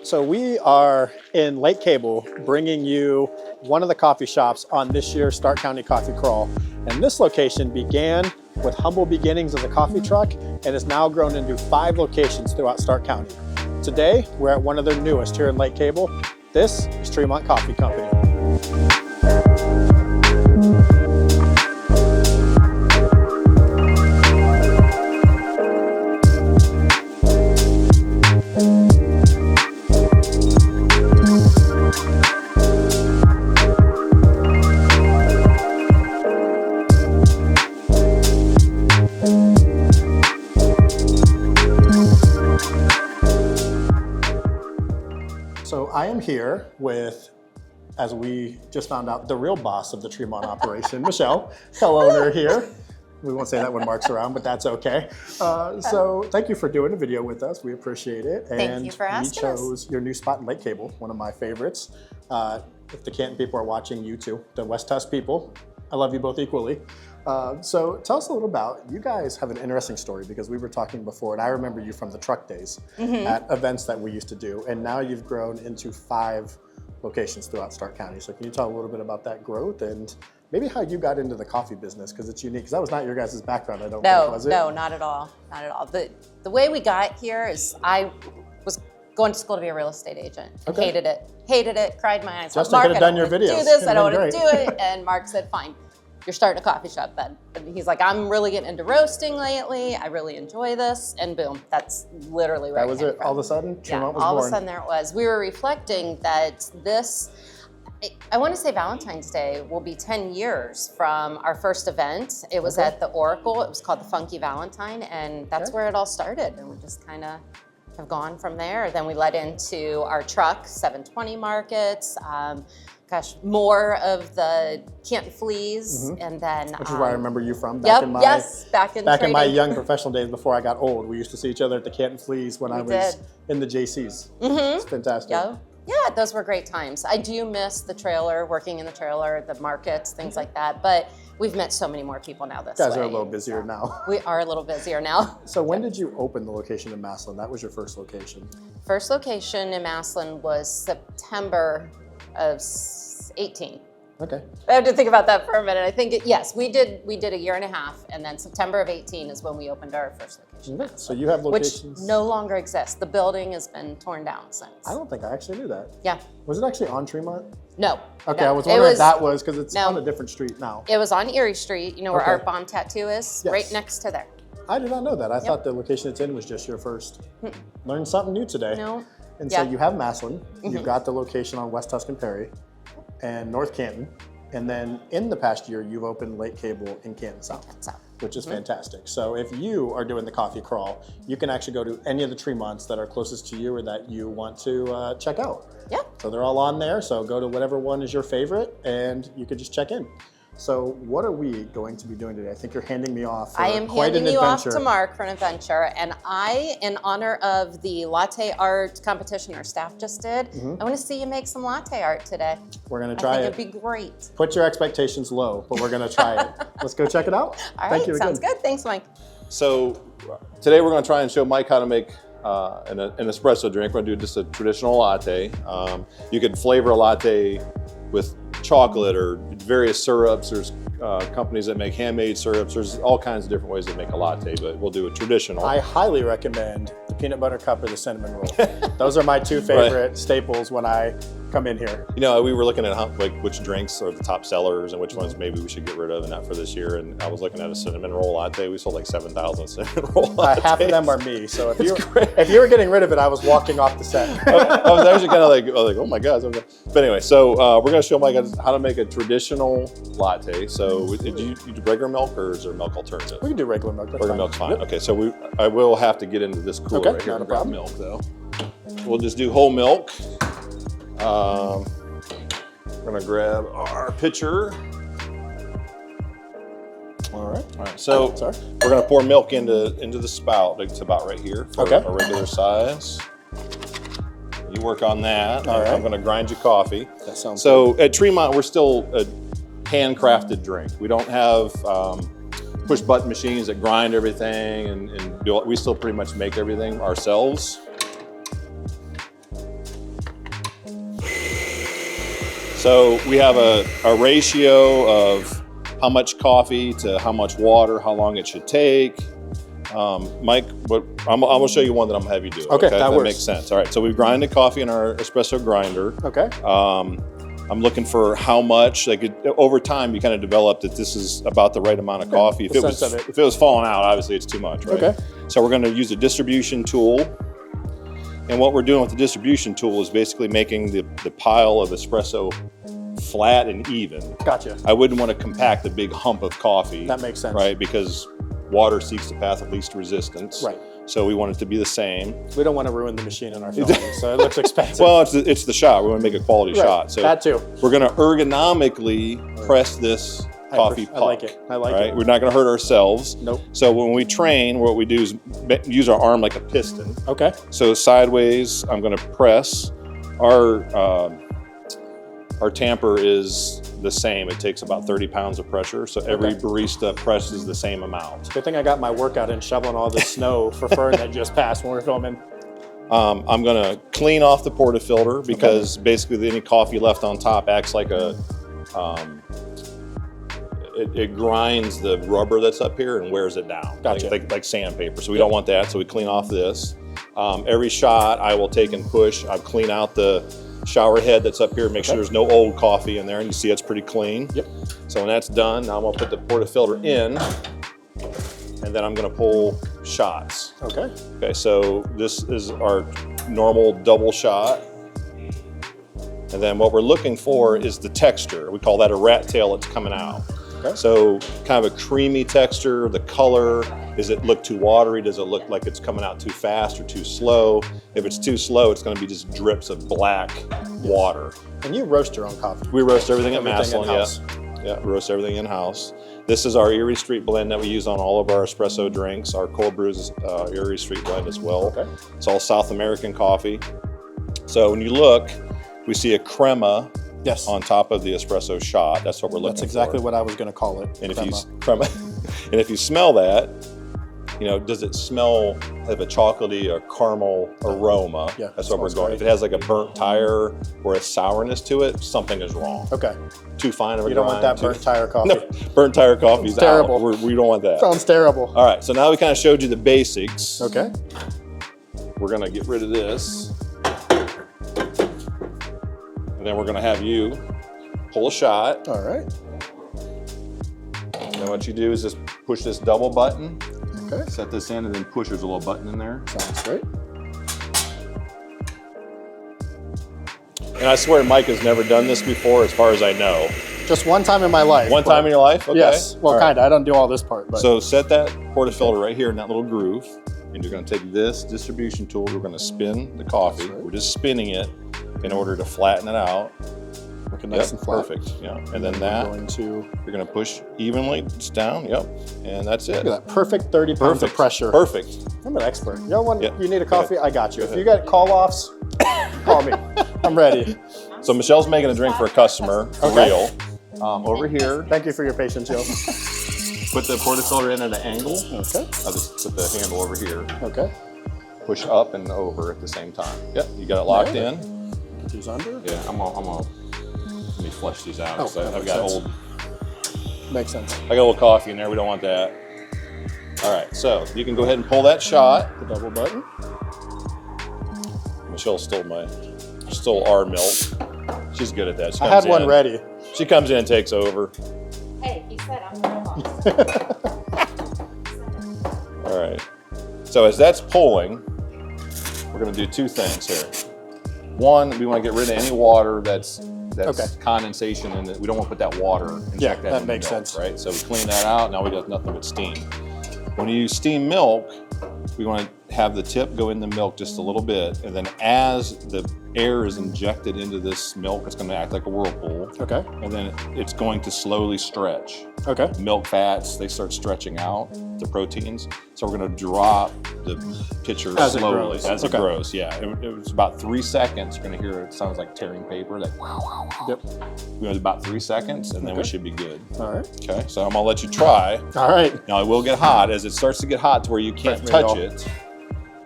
So we are in Lake Cable bringing you one of the coffee shops on this year's Stark County Coffee Crawl. And this location began with humble beginnings as a coffee truck and has now grown into 5 locations throughout Stark County. Today, we're at one of their newest here in Lake Cable. This is Tremont Coffee Company. So I am here with, as we just found out, the real boss of the Tremont operation, Michelle, co-owner here. We won't say that when Mark's around, but that's okay. So thank you for doing a video with us. We appreciate it. Thank you for asking us. We chose your new spot in Lake Cable, one of my favorites. If the Canton people are watching, you too. The West Tusk people, I love you both equally. So tell us a little about, you guys have an interesting story because we were talking before and I remember you from the truck days at events that we used to do, and now you've grown into 5 locations throughout Stark County. So can you tell a little bit about that growth and maybe how you got into the coffee business, because it's unique, because that was not your guys' background, I don't think, was it? No, not at all, not at all. The way we got here is I was going to school to be a real estate agent. Okay. Hated it, cried my eyes out. Justin could have done your videos. Do this, I don't want to do it. And Mark said, fine. You're starting a coffee shop then. And he's like, I'm really getting into roasting lately. I really enjoy this. And boom, that's literally where that was it. All of a sudden, Tremont was all born. of a sudden there it was. We were reflecting that this, I want to say Valentine's Day will be 10 years from our first event. It was at the Oracle. It was called the Funky Valentine. And that's where it all started. And we just kind of have gone from there. Then we led into our truck, 720 markets. Gosh, more of the Canton Fleas, and then which is where I remember you from back in my back in my young professional days before I got old. We used to see each other at the Canton Fleas when I was in the JCs. It's fantastic. Yeah, those were great times. I do miss the trailer, working in the trailer, the markets, things like that. But we've met so many more people now this way. You guys are a little busier now. We are a little busier now. So when did you open the location in Massillon? That was your first location. First location in Massillon was September of 18. Okay. I have to think about that for a minute. I think, yes, we did a year and a half, and then September of 18 is when we opened our first location. Okay. So you have locations? Which no longer exists. The building has been torn down since. I don't think I actually knew that. Yeah. Was it actually on Tremont? No. Okay, no. I was wondering if that was, because it's on a different street now. It was on Erie Street, you know where Art Bomb Tattoo is? Yes. Right next to there. I did not know that. I thought the location it's in was just your first. Learned something new today. No. And so you have Massillon, you've got the location on West Tusk and Perry and North Canton. And then in the past year, you've opened Lake Cable in Canton South, which is fantastic. So if you are doing the coffee crawl, you can actually go to any of the Tremonts that are closest to you or that you want to check out. Yeah. So they're all on there. So go to whatever one is your favorite and you can just check in. So what are we going to be doing today? I think you're handing me off for I am handing you off to Mark for an adventure, and I, in honor of the latte art competition our staff just did, I want to see you make some latte art today. We're going to try it. I think it'd be great. Put your expectations low, but we're going to try it. Let's go check it out. All right, sounds good. Thanks, Mike. So today we're going to try and show Mike how to make an espresso drink. We're going to do just a traditional latte. You can flavor a latte with chocolate or various syrups. There's companies that make handmade syrups. There's all kinds of different ways to make a latte, but we'll do a traditional. I highly recommend the peanut butter cup or the cinnamon roll. Those are my 2 favorite staples when I come in here. You know, we were looking at which drinks are the top sellers and which ones maybe we should get rid of and not for this year. And I was looking at a cinnamon roll latte. We sold like 7,000 cinnamon roll lattes. Half of them are me. So if you were getting rid of it, I was walking off the set. I was actually kind of like, oh my God. But anyway, so we're going to show Mike how to make a traditional latte. So do you do regular milk or is there a milk alternative? We can do regular milk. Regular milk's fine. Okay, so I will have to get into this cooler right here not a and grab problem. milk though. We'll just do whole milk. We're gonna grab our pitcher. All right. So we're gonna pour milk into the spout. It's about right here for a regular size. You work on that. All right. I'm gonna grind you coffee. That sounds good. At Tremont, we're still a handcrafted drink. We don't have push button machines that grind everything and do it. We still pretty much make everything ourselves. So we have a ratio of how much coffee to how much water, how long it should take. Mike, I'm gonna show you one that I'm gonna have you do. Okay, that works. Makes sense. All right, so we've grinded coffee in our espresso grinder. Okay. I'm looking for how much, over time you kind of develop that this is about the right amount of coffee. If it was falling out, obviously it's too much, right? Okay. So we're gonna use a distribution tool. And what we're doing with the distribution tool is basically making the pile of espresso flat and even. Gotcha. I wouldn't want to compact a big hump of coffee. That makes sense. Right, because water seeks the path of least resistance. Right. So we want it to be the same. We don't want to ruin the machine in our filming, so it looks expensive. Well, it's the shot. We want to make a quality shot. So that too. We're going to ergonomically press this coffee puck. I like it. I like it. We're not going to hurt ourselves. Nope. So when we train, what we do is use our arm like a piston. Okay. So sideways, I'm going to press. Our tamper is the same. It takes about 30 pounds of pressure. So every barista presses the same amount. Good thing I got my workout in shoveling all the snow for Fern that just passed when we were filming. I'm going to clean off the portafilter because basically any coffee left on top acts like a, it grinds the rubber that's up here and wears it down. Gotcha. Like sandpaper. So we don't want that. So we clean off this. Every shot I will take and push. I'll clean out the shower head that's up here, make sure there's no old coffee in there, and you see it's pretty clean. Yep. So when that's done, now I'm gonna put the portafilter in, and then I'm gonna pull shots. Okay. Okay, so this is our normal double shot. And then what we're looking for is the texture. We call that a rat tail that's coming out. Okay. So kind of a creamy texture, the color. Does it look too watery? Does it look like it's coming out too fast or too slow? If it's too slow, it's going to be just drips of black water. And you roast your own coffee? We roast everything at Maslin, in-house. Yeah, we roast everything in-house. This is our Erie Street blend that we use on all of our espresso drinks. Our cold brew is Erie Street blend as well. Okay. It's all South American coffee. So when you look, we see a crema on top of the espresso shot. That's what we're looking for. That's exactly what I was going to call it. And crema. And if you smell that, does it smell of a chocolatey or caramel aroma? Yeah, that's what we're going. great. If it has like a burnt tire or a sourness to it, something is wrong. Okay. Too fine of a You don't want that burnt tire coffee. No, burnt tire coffee is terrible. We don't want that. Sounds terrible. All right, so now we kind of showed you the basics. Okay. We're gonna get rid of this. And then we're gonna have you pull a shot. All right. And then what you do is just push this double button. Okay. Set this in and then push. There's a little button in there. Sounds great. And I swear Mike has never done this before as far as I know. Just one time in my life. One time in your life? Okay. Yes. Well, kind of. I don't do all this part. But. So set that portafilter right here in that little groove. And you're going to take this distribution tool. We're going to spin the coffee. We're just spinning it in order to flatten it out. Looking nice and flat. Perfect. Yeah. And then that you're going to push evenly. It's down. Yep. And that's it. Look at that. Perfect 30 pounds of pressure. Perfect. I'm an expert. You need a coffee? I got you. If you got call-offs, call me. I'm ready. So Michelle's making a drink for a customer, for real. Over here. Thank you for your patience, Joe. Put the portafilter in at an angle. Okay. I'll just put the handle over here. Okay. Push up and over at the same time. Yep, you got it locked in. Put these under. Yeah, I'm gonna let me flush these out. I've got old. Makes sense. I got a little coffee in there. We don't want that. All right, so you can go ahead and pull that shot. The double button. Michelle stole our milk. She's good at that. I had one ready. She comes in and takes over. Hey, he said I'm the boss. All right. So as that's pulling, we're going to do two things here. One, we want to get rid of any water that's condensation in it. We don't want to put that water. Yeah, that makes sense. Right. So we clean that out. Now we got nothing but steam. When you use steam milk, we want to have the tip go in the milk just a little bit, and then as the air is injected into this milk, it's going to act like a whirlpool. Okay. And then it's going to slowly stretch. Okay. Milk fats, they start stretching out, the proteins. So we're going to drop the pitcher slowly as it grows. Yeah. It was about 3 seconds. You're going to hear it sounds like tearing paper. Like wow, wow, wow. Yep. We went about 3 seconds, and then we should be good. All right. Okay. So I'm going to let you try. All right. Now it will get hot. As it starts to get hot to where you can't touch it,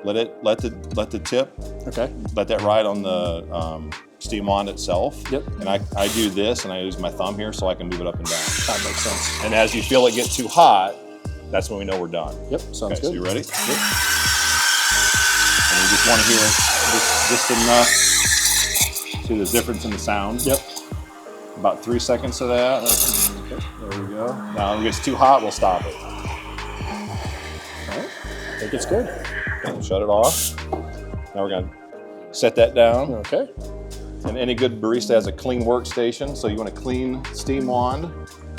let the tip, Okay. let that ride on the steam wand itself. Yep. And I do this, and I use my thumb here so I can move it up and down. That makes sense. And as you feel it get too hot, that's when we know we're done. Yep, sounds Okay, good. so you ready? Yep. And you just want to hear just enough. See the difference in the sound? Yep. About 3 seconds of that. Okay, there we go. Now, if it gets too hot, we'll stop it. All right. I think it's good. Okay, shut it off. Now we're going to set that down. Okay. And any good barista has a clean workstation, so you want a clean steam wand.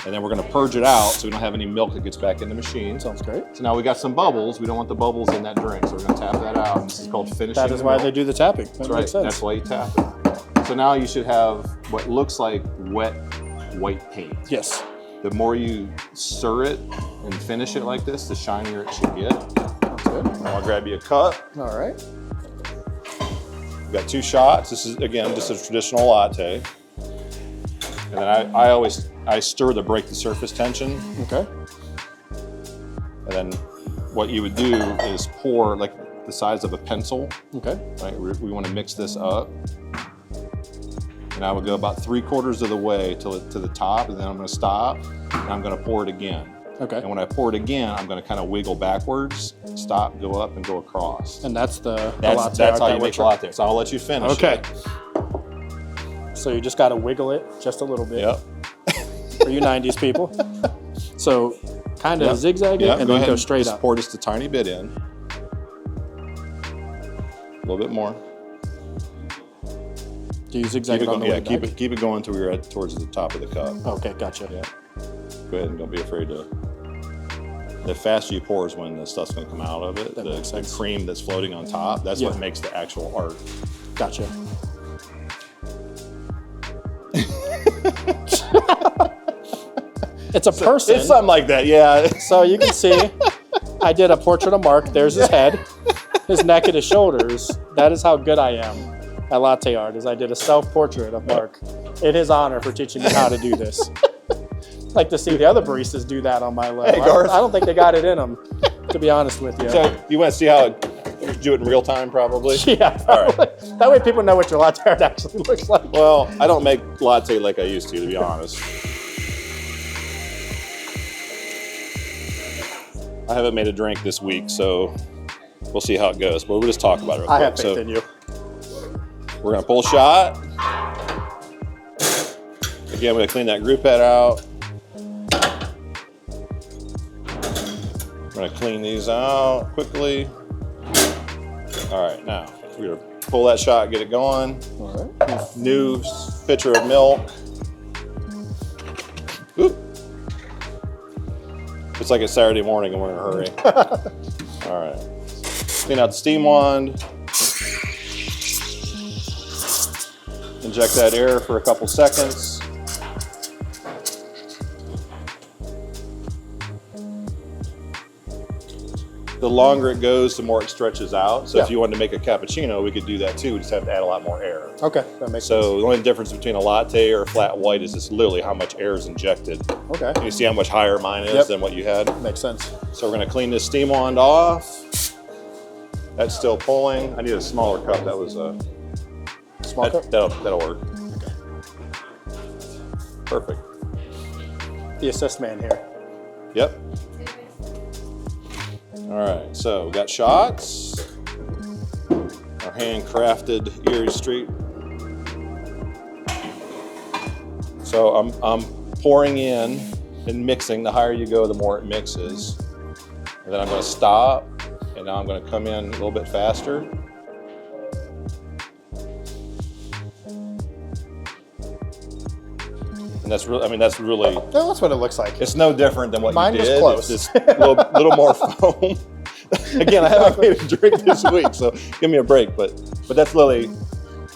And then we're going to purge it out so we don't have any milk that gets back in the machine. Sounds great. So now we got some bubbles. We don't want the bubbles in that drink, so we're going to tap that out. And this is called finishing. That is why they do the tapping. That That's makes right. sense. That's why you tap it. So now you should have what looks like wet white paint. Yes. The more you stir it and finish it like this, the shinier it should get. Sounds good. Now I'll grab you a cup. All right. We've got 2 shots. This is, again, just a traditional latte. And then I stir to break the surface tension. Okay. And then what you would do is pour like the size of a pencil. Okay. Right? We want to mix this up. And I would go about 3/4 of the way to the top, and then I'm going to stop, and I'm going to pour it again. Okay. And when I pour it again, I'm going to kind of wiggle backwards, stop, go up, and go across. And that's the latte That's art how that you we're make latte. So I'll let you finish. Okay. it. So you just got to wiggle it just a little bit. Yep. For you 90s people. So kind of zigzag it and then go straight just up. Pour just a tiny bit in. A little bit more. Do you zigzag it on the way back? Keep it going until we're towards the top of the cup. Okay, gotcha. Yeah. Go ahead and don't be afraid to. The faster you pour is when the stuff's going to come out of it. The cream that's floating on top, that's what makes the actual art. Gotcha. It's a person. It's something like that, yeah. So you can see, I did a portrait of Mark. There's his head, his neck, and his shoulders. That is how good I am at latte art, is I did a self-portrait of Mark in his honor for teaching me how to do this. I'd like to see the other baristas do that on my level. Hey, Garth. I don't think they got it in them, to be honest with you. So you want to see how do it in real time, probably? Yeah, probably. That way people know what your latte art actually looks like. Well, I don't make latte like I used to be honest. I haven't made a drink this week, so we'll see how it goes. But we'll just talk about it real quick. I have faith in you. We're gonna pull shot. Again, we're gonna clean that group head out. We're gonna clean these out quickly. All right, now we're gonna pull that shot, get it going. All right. New pitcher of milk. Oop. It's like it's Saturday morning and we're in a hurry. All right. Clean out the steam wand. Inject that air for a couple seconds. The longer it goes, the more it stretches out. So if you wanted to make a cappuccino, we could do that too. We just have to add a lot more air. Okay, that makes sense. So the only difference between a latte or a flat white is just literally how much air is injected. Okay. Can you see how much higher mine is than what you had? Makes sense. So we're gonna clean this steam wand off. That's still pulling. I need a smaller cup. That was a Small cup? That'll work. Okay. Perfect. The assist man here. Yep. All right, so we got shots. Our handcrafted Erie Street. So I'm pouring in and mixing. The higher you go, the more it mixes. And then I'm going to stop, and now I'm going to come in a little bit faster. And that's really, that's really. No, that's what it looks like. It's no different than what Mine you was did. close. It's just a little more foam. Again, I haven't made a drink this week, so give me a break. But that's literally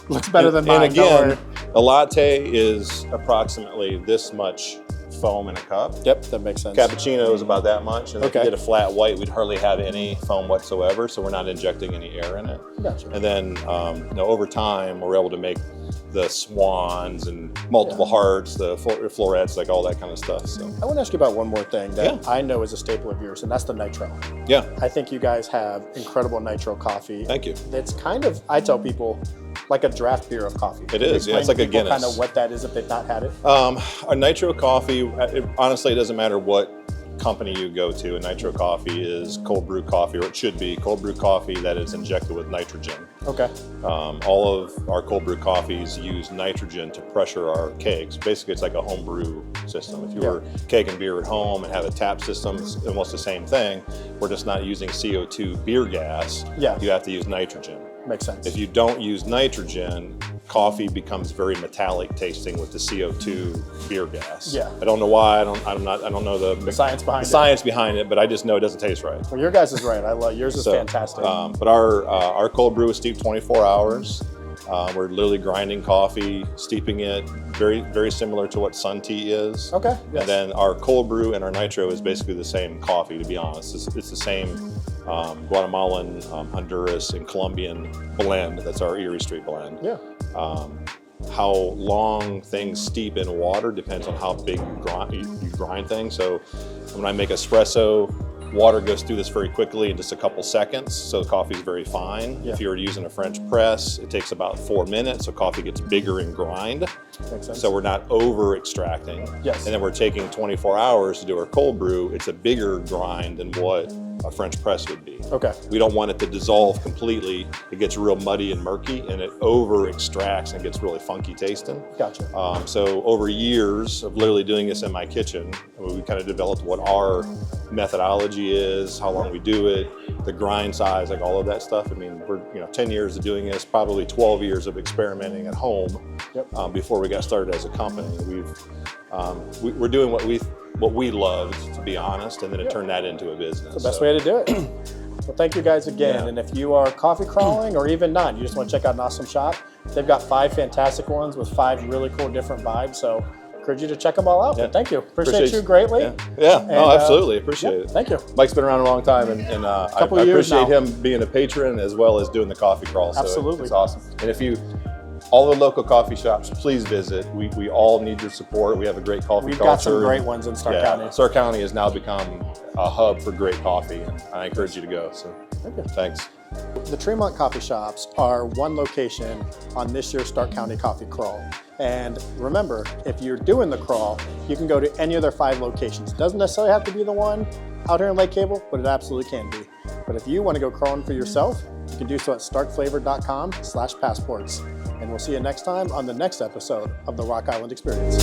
Looks better than mine. And again, a latte is approximately this much foam in a cup. Yep, that makes sense. Cappuccino is about that much, and if Okay. you did a flat white, we'd hardly have any foam whatsoever, so we're not injecting any air in it. Gotcha. And then, over time, we're able to make the swans and multiple hearts, the florets, like all that kind of stuff. So I want to ask you about one more thing that I know is a staple of yours, and that's the nitro. yeah, I think you guys have incredible nitro coffee. thank you. It's kind of, I tell people, like a draft beer of coffee. It is, yeah, it's like a Guinness. Kind of what that is if they've not had it. Our nitro coffee, honestly, it doesn't matter what company you go to. A nitro coffee is cold brew coffee, or it should be cold brew coffee that is injected with nitrogen. Okay. All of our cold brew coffees use nitrogen to pressure our kegs. Basically, it's like a home brew system. If you were kegging beer at home and have a tap system, it's almost the same thing. We're just not using CO2 beer gas. Yeah. You have to use nitrogen. Makes sense. If you don't use nitrogen, coffee becomes very metallic tasting with the CO2 beer gas. Yeah. I don't know why. I don't know the science behind it. science behind it, but I just know it doesn't taste right. Well, your guys is right. I love yours. Is fantastic. But our cold brew is steeped 24 hours. We're literally grinding coffee, steeping it, very, very similar to what Sun Tea is. Okay. Yes. And then our cold brew and our nitro is basically the same coffee, to be honest. It's the same Guatemalan, Honduras, and Colombian blend. That's our Erie Street blend. Yeah. How long things steep in water depends on how big you grind things. So when I make espresso, water goes through this very quickly in just a couple seconds, so the coffee is very fine. Yeah. If you were using a French press, it takes about 4 minutes, so coffee gets bigger in grind. Makes sense. So we're not over extracting. Yes. And then we're taking 24 hours to do our cold brew. It's a bigger grind than what a French press would be. Okay. We don't want it to dissolve completely. It gets real muddy and murky, and it over extracts and gets really funky tasting. Gotcha. So over years of literally doing this in my kitchen, we kind of developed what our methodology is, how long we do it, the grind size, like all of that stuff. I mean, we're 10 years of doing this, probably 12 years of experimenting at home. Yep. Before we got started as a company. We're doing what we loved, to be honest, and then it turned that into a business. The best way to do it. Well, thank you guys again. Yeah. And if you are coffee crawling or even not, you just want to check out an awesome shop, they've got 5 fantastic ones with 5 really cool different vibes. So I encourage you to check them all out. Yeah. But thank you. Appreciate you greatly. Yeah. And, Oh, absolutely. Appreciate it. Thank you. Mike's been around a long time, and I years appreciate now. him being a patron as well as doing the coffee crawl. So Absolutely. it's awesome. And if all the local coffee shops, please visit. We all need your support. We have a great coffee We've culture. got some great ones in Stark County. Stark County has now become a hub for great coffee, and I encourage you to go. So Thank you. thanks. The Tremont coffee shops are one location on this year's Stark County Coffee Crawl. And remember, if you're doing the crawl, you can go to any of their 5 locations. It doesn't necessarily have to be the one out here in Lake Cable, but it absolutely can be. But if you want to go crawling for yourself, you can do so at starkflavor.com/passports. And we'll see you next time on the next episode of the Rock Island Experience.